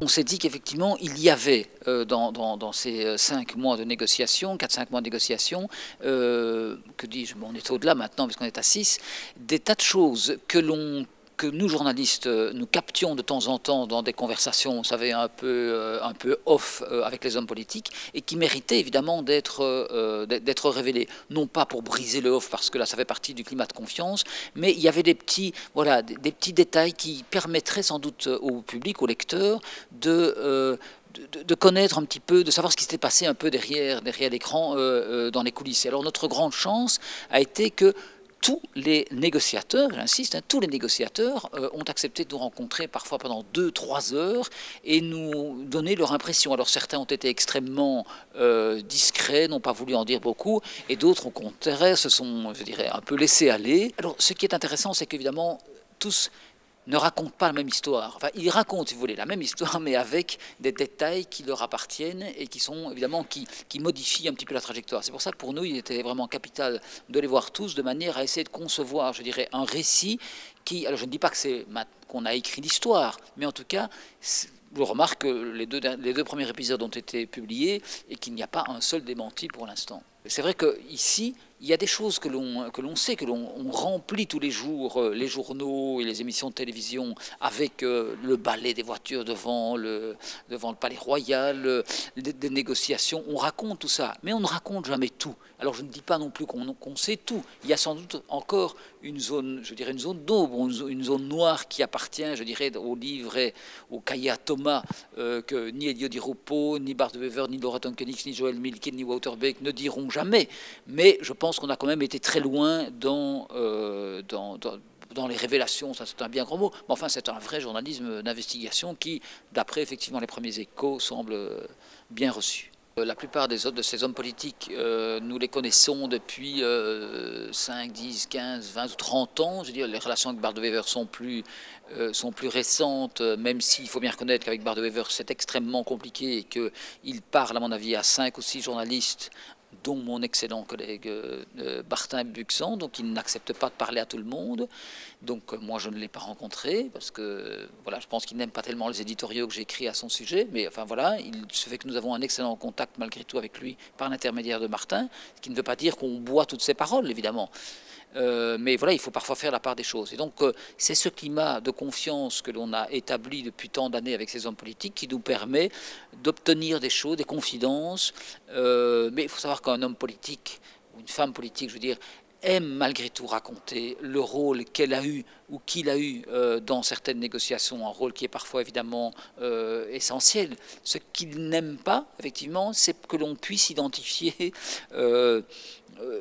On s'est dit qu'effectivement, il y avait dans ces 5 mois de négociations, 4-5 mois de négociations, que dis-je, bon, on est au-delà maintenant puisqu'on est à 6, des tas de choses que nous journalistes nous captions de temps en temps dans des conversations, vous savez, un peu off avec les hommes politiques, et qui méritaient évidemment d'être révélées. Non pas pour briser le off, parce que là ça fait partie du climat de confiance, mais il y avait des petits détails qui permettraient sans doute au public, au lecteur, de connaître un petit peu, de savoir ce qui s'était passé un peu derrière l'écran, dans les coulisses. Et alors notre grande chance a été que tous les négociateurs, j'insiste, tous les négociateurs ont accepté de nous rencontrer parfois pendant 2-3 heures et nous donner leur impression. Alors certains ont été extrêmement discrets, n'ont pas voulu en dire beaucoup, et d'autres au contraire se sont, je dirais, un peu laissés aller. Alors ce qui est intéressant, c'est qu'évidemment, tous ne racontent pas la même histoire. Enfin, ils racontent, si vous voulez, la même histoire, mais avec des détails qui leur appartiennent et qui sont, évidemment, qui modifient un petit peu la trajectoire. C'est pour ça que pour nous, il était vraiment capital de les voir tous, de manière à essayer de concevoir, je dirais, un récit qui... Alors, je ne dis pas que c'est qu'on a écrit l'histoire, mais en tout cas... Je remarque que les deux premiers épisodes ont été publiés et qu'il n'y a pas un seul démenti pour l'instant. C'est vrai qu'ici, il y a des choses que l'on sait, que l'on remplit tous les jours, les journaux et les émissions de télévision, avec le balai des voitures devant le palais royal, des négociations. On raconte tout ça, mais on ne raconte jamais tout. Alors je ne dis pas non plus qu'on sait tout. Il y a sans doute encore une zone, je dirais une zone d'ombre, une zone noire qui appartient, je dirais, au livre et au cahier à Thomas, que ni Elio Di Rupo, ni Bart de Wever, ni Laura Tonkenix, ni Joel Milken, ni Wouter Beek ne diront jamais. Mais je pense qu'on a quand même été très loin dans les révélations, ça c'est un bien grand mot, mais enfin c'est un vrai journalisme d'investigation qui, d'après effectivement les premiers échos, semble bien reçu. La plupart de ces hommes politiques, nous les connaissons depuis 5, 10, 15, 20 ou 30 ans. Je veux dire, les relations avec Bart de Wever sont plus récentes, même s'il faut bien reconnaître qu'avec Bart de Wever c'est extrêmement compliqué et qu'il parle, à mon avis, à 5 ou 6 journalistes, dont mon excellent collègue Martin Buxan, donc il n'accepte pas de parler à tout le monde. Donc moi je ne l'ai pas rencontré parce que voilà, je pense qu'il n'aime pas tellement les éditoriaux que j'écris à son sujet, mais enfin voilà, il se fait que nous avons un excellent contact malgré tout avec lui par l'intermédiaire de Martin, ce qui ne veut pas dire qu'on boit toutes ses paroles évidemment. Mais voilà, il faut parfois faire la part des choses. Et donc, c'est ce climat de confiance que l'on a établi depuis tant d'années avec ces hommes politiques qui nous permet d'obtenir des choses, des confidences. Mais il faut savoir qu'un homme politique, ou une femme politique, je veux dire, aime malgré tout raconter le rôle qu'elle a eu ou qu'il a eu dans certaines négociations, un rôle qui est parfois évidemment essentiel. Ce qu'il n'aime pas, effectivement, c'est que l'on puisse identifier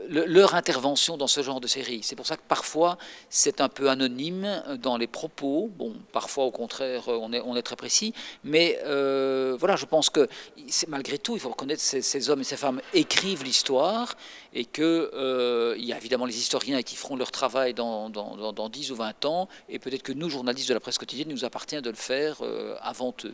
leur intervention dans ce genre de série. C'est pour ça que parfois c'est un peu anonyme dans les propos. Bon, parfois au contraire on est très précis, mais voilà, je pense que malgré tout il faut reconnaître que ces hommes et ces femmes écrivent l'histoire et que il y a évidemment les historiens qui feront leur travail dans 10 ou 20 ans, et peut-être que nous, journalistes de la presse quotidienne, il nous appartient de le faire avant eux.